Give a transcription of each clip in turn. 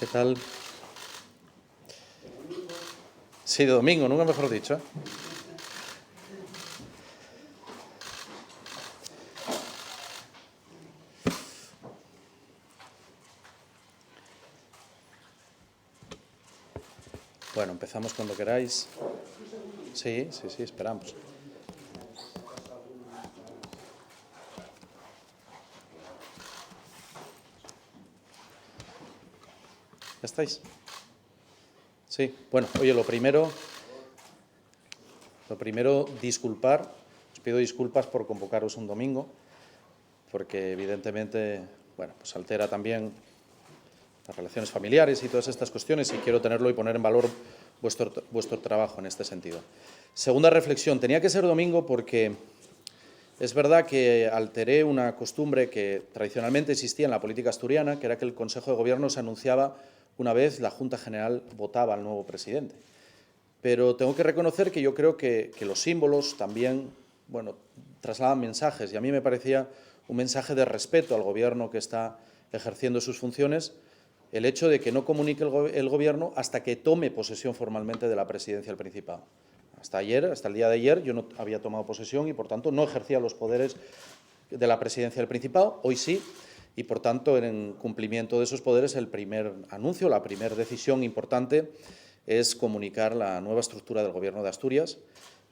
¿Qué tal? Sí, de domingo, nunca mejor dicho, ¿eh? Bueno, empezamos cuando queráis. Sí, esperamos. ¿Ya estáis? Sí, bueno, oye, lo primero, disculpar. Os pido disculpas por convocaros un domingo, porque evidentemente, bueno, pues altera también las relaciones familiares y todas estas cuestiones, y quiero tenerlo y poner en valor vuestro trabajo en este sentido. Segunda reflexión, tenía que ser domingo porque es verdad que alteré una costumbre que tradicionalmente existía en la política asturiana, que era que el Consejo de Gobierno se anunciaba una vez la Junta General votaba al nuevo presidente. Pero tengo que reconocer que yo creo que los símbolos también, bueno, trasladan mensajes, y a mí me parecía un mensaje de respeto al Gobierno que está ejerciendo sus funciones el hecho de que no comunique el Gobierno hasta que tome posesión formalmente de la presidencia del Principado. Hasta el día de ayer, yo no había tomado posesión y, por tanto, no ejercía los poderes de la presidencia del Principado. Hoy sí, y, por tanto, en cumplimiento de esos poderes, el primer anuncio, la primera decisión importante es comunicar la nueva estructura del Gobierno de Asturias,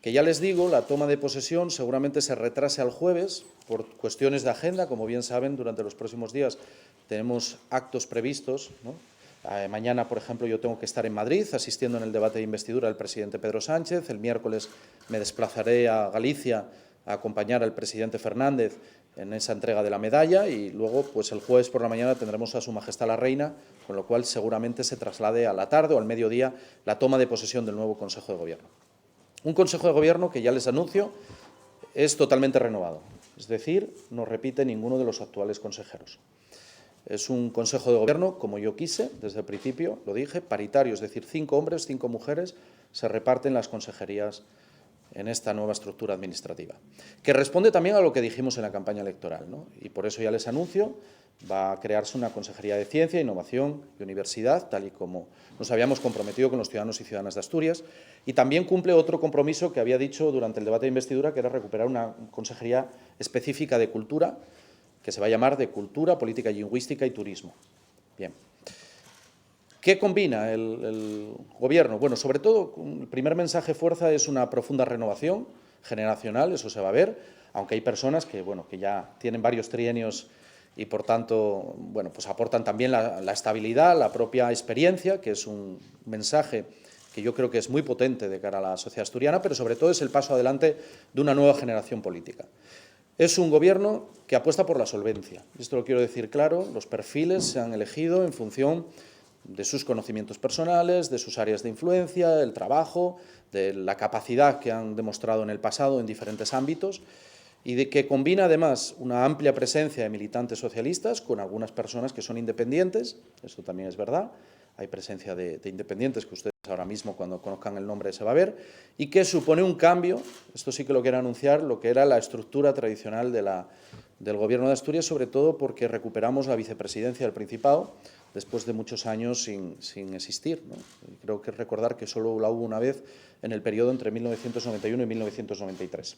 que ya les digo, la toma de posesión seguramente se retrase al jueves por cuestiones de agenda. Como bien saben, durante los próximos días tenemos actos previstos, ¿no? Mañana, por ejemplo, yo tengo que estar en Madrid asistiendo en el debate de investidura del presidente Pedro Sánchez. El miércoles me desplazaré a Galicia a acompañar al presidente Fernández en esa entrega de la medalla, y luego, pues el jueves por la mañana tendremos a Su Majestad la Reina, con lo cual seguramente se traslade a la tarde o al mediodía la toma de posesión del nuevo Consejo de Gobierno. Un Consejo de Gobierno que, ya les anuncio, es totalmente renovado, es decir, no repite ninguno de los actuales consejeros. Es un Consejo de Gobierno, como yo quise, desde el principio, lo dije, paritario, es decir, 5 hombres, 5 mujeres, se reparten las consejerías en esta nueva estructura administrativa, que responde también a lo que dijimos en la campaña electoral, ¿no? Y por eso ya les anuncio, va a crearse una Consejería de Ciencia, Innovación y Universidad, tal y como nos habíamos comprometido con los ciudadanos y ciudadanas de Asturias, y también cumple otro compromiso que había dicho durante el debate de investidura, que era recuperar una Consejería específica de Cultura, que se va a llamar de Cultura, Política Lingüística y Turismo. Bien. ¿Qué combina el Gobierno? Bueno, sobre todo, el primer mensaje fuerza es una profunda renovación generacional, eso se va a ver, aunque hay personas que, bueno, que ya tienen varios trienios y, por tanto, bueno, pues aportan también la estabilidad, la propia experiencia, que es un mensaje que yo creo que es muy potente de cara a la sociedad asturiana, pero sobre todo es el paso adelante de una nueva generación política. Es un Gobierno que apuesta por la solvencia. Esto lo quiero decir claro, los perfiles se han elegido en función de sus conocimientos personales, de sus áreas de influencia, del trabajo, de la capacidad que han demostrado en el pasado en diferentes ámbitos, y de que combina además una amplia presencia de militantes socialistas con algunas personas que son independientes, esto también es verdad, hay presencia de independientes que ustedes ahora mismo, cuando conozcan el nombre, se va a ver, y que supone un cambio, esto sí que lo quiero anunciar, lo que era la estructura tradicional del Gobierno de Asturias, sobre todo porque recuperamos la vicepresidencia del Principado después de muchos años sin existir, ¿no? Creo que recordar que solo la hubo una vez en el periodo entre 1991 y 1993.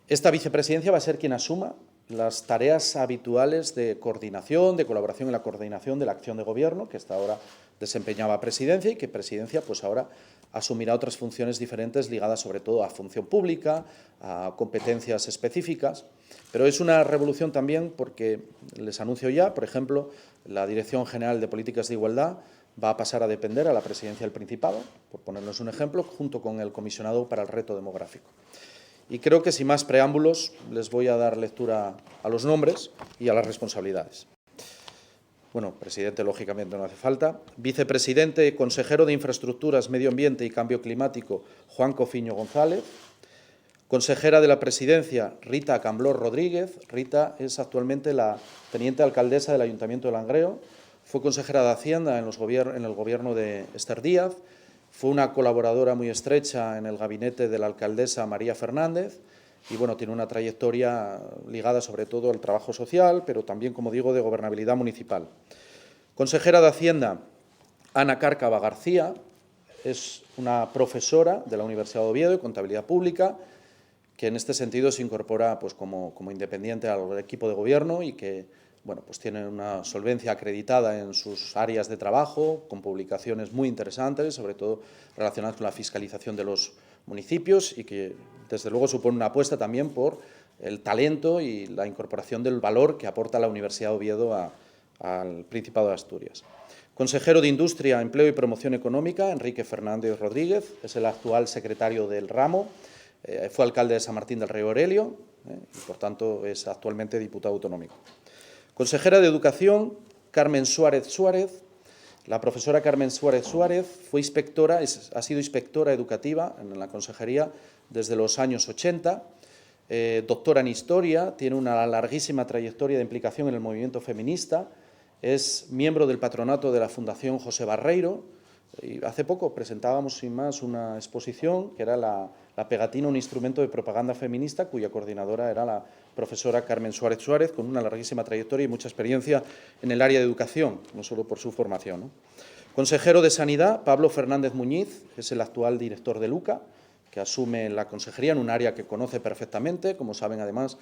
Esta vicepresidencia va a ser quien asuma las tareas habituales de coordinación, de colaboración en la coordinación de la acción de Gobierno, que hasta ahora desempeñaba Presidencia, y que Presidencia, pues ahora asumirá otras funciones diferentes ligadas sobre todo a función pública, a competencias específicas. Pero es una revolución también porque, les anuncio ya, por ejemplo, la Dirección General de Políticas de Igualdad va a pasar a depender a la Presidencia del Principado, por ponernos un ejemplo, junto con el Comisionado para el Reto Demográfico. Y creo que, sin más preámbulos, les voy a dar lectura a los nombres y a las responsabilidades. Bueno, presidente, lógicamente, no hace falta. Vicepresidente, consejero de Infraestructuras, Medio Ambiente y Cambio Climático, Juan Cofiño González. Consejera de la Presidencia, Rita Camblor Rodríguez. Rita es actualmente la teniente alcaldesa del Ayuntamiento de Langreo. Fue consejera de Hacienda en el gobierno de Esther Díaz. Fue una colaboradora muy estrecha en el gabinete de la alcaldesa María Fernández y, bueno, tiene una trayectoria ligada sobre todo al trabajo social, pero también, como digo, de gobernabilidad municipal. Consejera de Hacienda, Ana Cárcava García, es una profesora de la Universidad de Oviedo de Contabilidad Pública, que en este sentido se incorpora pues, como independiente al equipo de gobierno y que bueno, pues tiene una solvencia acreditada en sus áreas de trabajo, con publicaciones muy interesantes, sobre todo relacionadas con la fiscalización de los municipios y que, desde luego, supone una apuesta también por el talento y la incorporación del valor que aporta la Universidad de Oviedo al Principado de Asturias. Consejero de Industria, Empleo y Promoción Económica, Enrique Fernández Rodríguez, es el actual secretario del ramo, fue alcalde de San Martín del Rey Aurelio y, por tanto, es actualmente diputado autonómico. Consejera de Educación, Carmen Suárez Suárez. La profesora Carmen Suárez Suárez fue inspectora, ha sido inspectora educativa en la consejería desde los años 80, doctora en Historia, tiene una larguísima trayectoria de implicación en el movimiento feminista, es miembro del patronato de la Fundación José Barreiro y hace poco presentábamos sin más una exposición que era la pegatina, un instrumento de propaganda feminista, cuya coordinadora era la profesora Carmen Suárez Suárez, con una larguísima trayectoria y mucha experiencia en el área de educación, no solo por su formación, ¿no? Consejero de Sanidad, Pablo Fernández Muñiz, que es el actual director de LUCA, que asume la consejería en un área que conoce perfectamente, como saben además,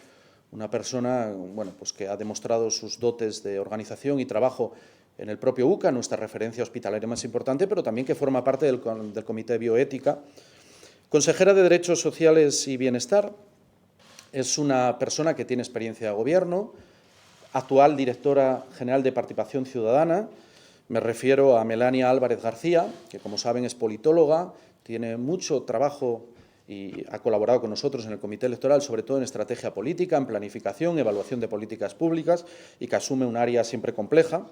una persona bueno, pues que ha demostrado sus dotes de organización y trabajo en el propio UCA, nuestra referencia hospitalaria más importante, pero también que forma parte del Comité de Bioética. Consejera de Derechos Sociales y Bienestar, es una persona que tiene experiencia de gobierno, actual directora general de Participación Ciudadana. Me refiero a Melania Álvarez García, que, como saben, es politóloga, tiene mucho trabajo y ha colaborado con nosotros en el Comité Electoral, sobre todo en estrategia política, en planificación, evaluación de políticas públicas y que asume un área siempre compleja.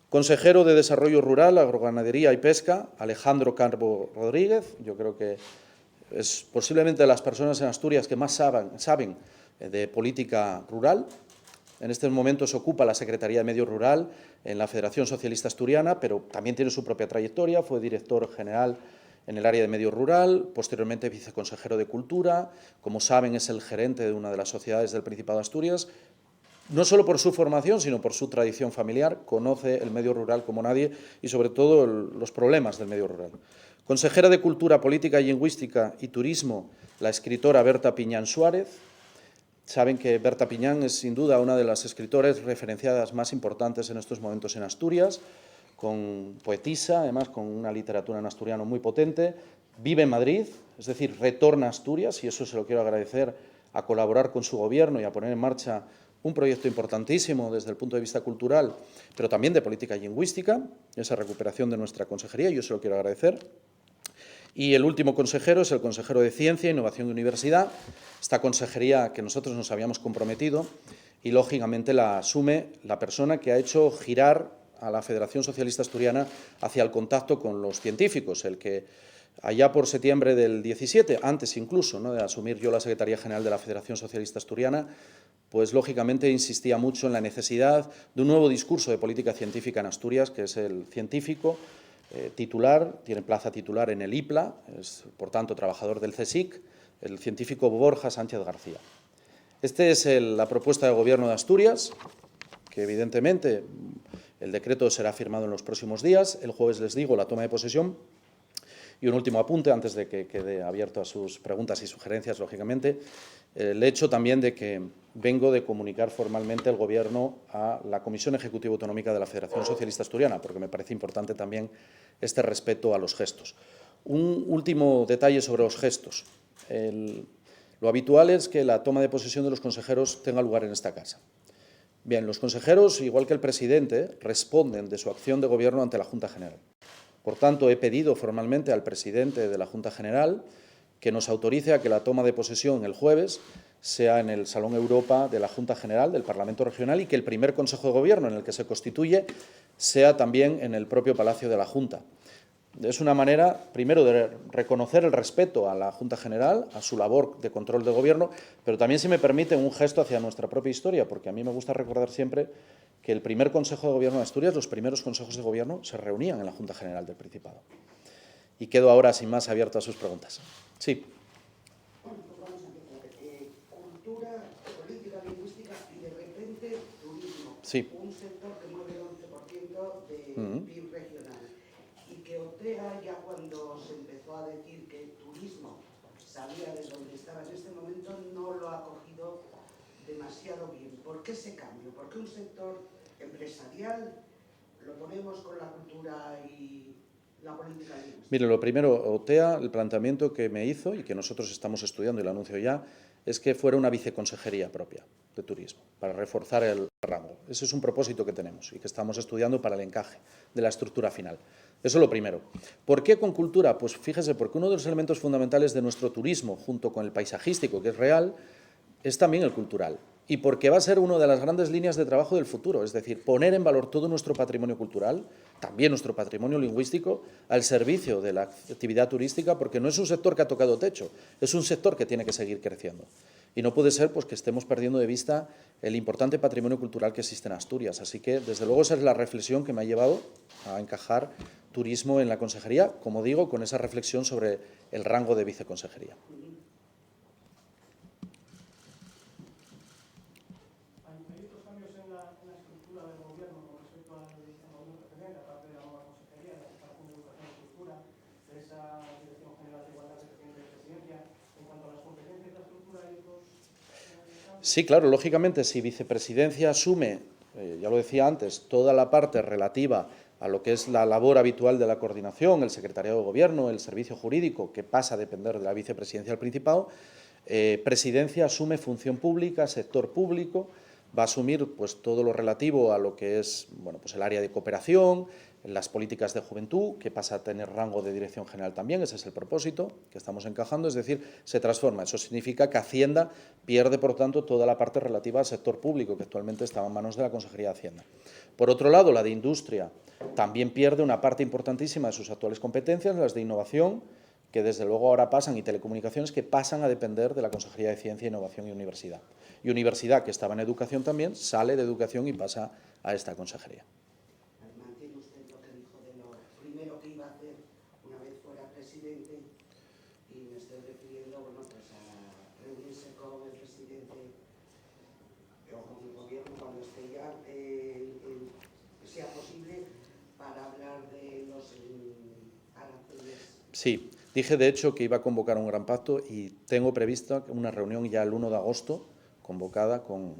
Consejero de Desarrollo Rural, Agroganadería y Pesca, Alejandro Carbo Rodríguez. Yo creo que es posiblemente de las personas en Asturias que más saben de política rural. En estos momentos ocupa la Secretaría de Medio Rural en la Federación Socialista Asturiana, pero también tiene su propia trayectoria. Fue director general en el área de Medio Rural, posteriormente viceconsejero de Cultura. Como saben, es el gerente de una de las sociedades del Principado de Asturias. No solo por su formación, sino por su tradición familiar, conoce el medio rural como nadie y, sobre todo, los problemas del medio rural. Consejera de Cultura, Política y Lingüística y Turismo, la escritora Berta Piñán Suárez. Saben que Berta Piñán es, sin duda, una de las escritoras referenciadas más importantes en estos momentos en Asturias, con poetisa, además con una literatura en asturiano muy potente. Vive en Madrid, es decir, retorna a Asturias, y eso se lo quiero agradecer, a colaborar con su gobierno y a poner en marcha un proyecto importantísimo desde el punto de vista cultural, pero también de política lingüística, esa recuperación de nuestra consejería, yo se lo quiero agradecer. Y el último consejero es el consejero de Ciencia, Innovación y Universidad, esta consejería que nosotros nos habíamos comprometido y, lógicamente, la asume la persona que ha hecho girar a la Federación Socialista Asturiana hacia el contacto con los científicos, el que allá por septiembre del 17, antes incluso, ¿no?, de asumir yo la Secretaría General de la Federación Socialista Asturiana, pues lógicamente insistía mucho en la necesidad de un nuevo discurso de política científica en Asturias, que es el científico titular, tiene plaza titular en el IPLA, es por tanto trabajador del CSIC, el científico Borja Sánchez García. Esta es la propuesta de Gobierno de Asturias, que evidentemente el decreto será firmado en los próximos días. El jueves, les digo, la toma de posesión. Y un último apunte, antes de que quede abierto a sus preguntas y sugerencias, lógicamente, el hecho también de que vengo de comunicar formalmente el Gobierno a la Comisión Ejecutiva Autonómica de la Federación Socialista Asturiana, porque me parece importante también este respeto a los gestos. Un último detalle sobre los gestos. Lo habitual es que la toma de posesión de los consejeros tenga lugar en esta casa. Bien, los consejeros, igual que el presidente, responden de su acción de Gobierno ante la Junta General. Por tanto, he pedido formalmente al presidente de la Junta General que nos autorice a que la toma de posesión el jueves sea en el Salón Europa de la Junta General del Parlamento Regional y que el primer Consejo de Gobierno en el que se constituye sea también en el propio Palacio de la Junta. Es una manera, primero, de reconocer el respeto a la Junta General, a su labor de control de Gobierno, pero también, si me permiten, un gesto hacia nuestra propia historia, porque a mí me gusta recordar siempre que el primer Consejo de Gobierno de Asturias, los primeros consejos de Gobierno, se reunían en la Junta General del Principado. Y quedo ahora, sin más, abierto a sus preguntas. Sí. Bueno, pues vamos a empezar. Cultura, política lingüística y, de repente, turismo. Sí. Un sector que mueve el 11% de PIB regional. Y que Ortega, ya cuando se empezó a decir que el turismo salía de donde estaba en este momento, no lo ha cogido demasiado bien. ¿Por qué ese cambio? ¿Por qué un sector empresarial lo ponemos con la cultura y la política lingüística? Mire, lo primero, OTEA, el planteamiento que me hizo y que nosotros estamos estudiando y lo anuncio ya, es que fuera una viceconsejería propia de turismo, para reforzar el rango. Ese es un propósito que tenemos y que estamos estudiando para el encaje de la estructura final. Eso es lo primero. ¿Por qué con cultura? Pues fíjese, porque uno de los elementos fundamentales de nuestro turismo, junto con el paisajístico, que es real, es también el cultural. Y porque va a ser una de las grandes líneas de trabajo del futuro, es decir, poner en valor todo nuestro patrimonio cultural, también nuestro patrimonio lingüístico, al servicio de la actividad turística, porque no es un sector que ha tocado techo, es un sector que tiene que seguir creciendo. Y no puede ser pues, que estemos perdiendo de vista el importante patrimonio cultural que existe en Asturias. Así que, desde luego, esa es la reflexión que me ha llevado a encajar turismo en la consejería, como digo, con esa reflexión sobre el rango de viceconsejería. Sí, claro, lógicamente, si vicepresidencia asume, ya lo decía antes, toda la parte relativa a lo que es la labor habitual de la coordinación, el secretariado de Gobierno, el servicio jurídico, que pasa a depender de la vicepresidencia del Principado, presidencia asume función pública, sector público, va a asumir pues, todo lo relativo a lo que es bueno, pues, el área de cooperación, las políticas de juventud, que pasa a tener rango de dirección general también, ese es el propósito que estamos encajando, es decir, se transforma. Eso significa que Hacienda pierde, por tanto, toda la parte relativa al sector público, que actualmente estaba en manos de la Consejería de Hacienda. Por otro lado, la de Industria también pierde una parte importantísima de sus actuales competencias, las de Innovación, que desde luego ahora pasan, y Telecomunicaciones, que pasan a depender de la Consejería de Ciencia, Innovación y Universidad. Y Universidad, que estaba en Educación también, sale de Educación y pasa a esta consejería. ¿Mantiene usted lo que dijo de lo primero que iba a hacer una vez fuera presidente? Y me estoy refiriendo, bueno, pues a reunirse con el presidente o con el gobierno cuando esté ya, sea posible, para hablar de los aranceles. Sí, dije de hecho que iba a convocar un gran pacto y tengo prevista una reunión ya el 1 de agosto, convocada con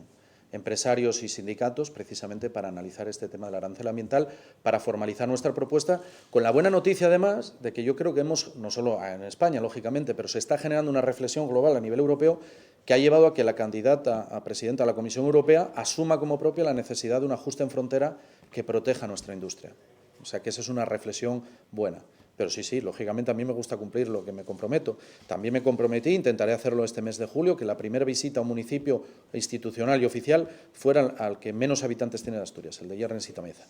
empresarios y sindicatos, precisamente para analizar este tema del arancel ambiental, para formalizar nuestra propuesta, con la buena noticia, además, de que yo creo que hemos, no solo en España, lógicamente, pero se está generando una reflexión global a nivel europeo que ha llevado a que la candidata a presidenta de la Comisión Europea asuma como propia la necesidad de un ajuste en frontera que proteja nuestra industria. O sea que esa es una reflexión buena. Pero sí, lógicamente a mí me gusta cumplir lo que me comprometo. También me comprometí, intentaré hacerlo este mes de julio, que la primera visita a un municipio institucional y oficial fuera al que menos habitantes tiene de Asturias, el de Yernes y Tameza.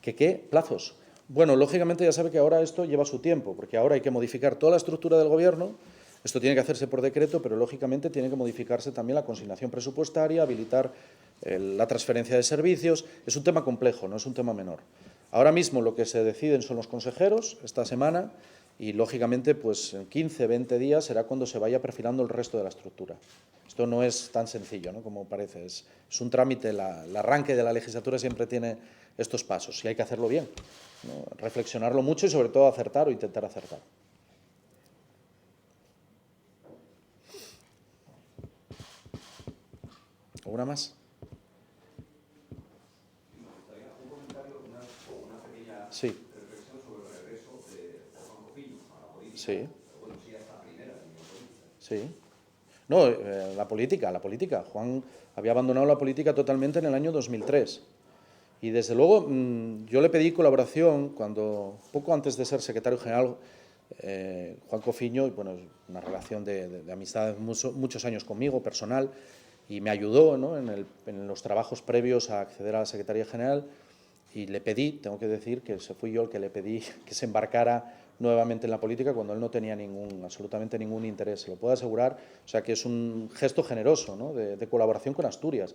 ¿Qué plazos? Bueno, lógicamente ya sabe que ahora esto lleva su tiempo, porque ahora hay que modificar toda la estructura del Gobierno. Esto tiene que hacerse por decreto, pero lógicamente tiene que modificarse también la consignación presupuestaria, habilitar la transferencia de servicios. Es un tema complejo, no es un tema menor. Ahora mismo lo que se deciden son los consejeros esta semana y, lógicamente, pues en 15, 20 días será cuando se vaya perfilando el resto de la estructura. Esto no es tan sencillo, ¿no?, como parece. Es un trámite, el arranque de la legislatura siempre tiene estos pasos y hay que hacerlo bien, ¿no?, reflexionarlo mucho y, sobre todo, acertar o intentar acertar. ¿Alguna más? Sí. Reflexión sobre el regreso de Juan Cofiño a la política. Sí. Bueno, sí, hasta primera política. Sí. No, la política. Juan había abandonado la política totalmente en el año 2003. Y desde luego yo le pedí colaboración cuando, poco antes de ser secretario general, Juan Cofiño, bueno, una relación de amistad muchos años conmigo, personal, y me ayudó, ¿no?, en los trabajos previos a acceder a la Secretaría General, y le pedí, tengo que decir que fui yo el que le pedí que se embarcara nuevamente en la política cuando él no tenía absolutamente ningún interés, se lo puedo asegurar. O sea que es un gesto generoso, ¿no?, de colaboración con Asturias,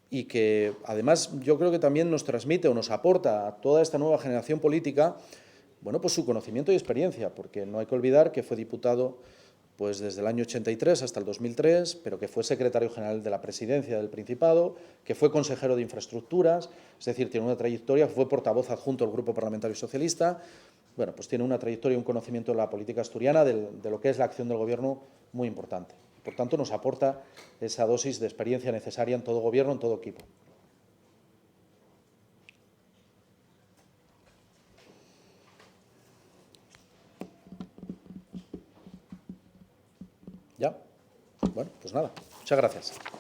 y que además yo creo que también nos transmite o nos aporta a toda esta nueva generación política bueno, pues su conocimiento y experiencia, porque no hay que olvidar que fue diputado pues desde el año 83 hasta el 2003, pero que fue secretario general de la Presidencia del Principado, que fue consejero de Infraestructuras, es decir, tiene una trayectoria, fue portavoz adjunto del Grupo Parlamentario Socialista. Bueno, pues tiene una trayectoria y un conocimiento de la política asturiana, de lo que es la acción del Gobierno, muy importante. Por tanto, nos aporta esa dosis de experiencia necesaria en todo Gobierno, en todo equipo. ¿Ya? Bueno, pues nada, muchas gracias.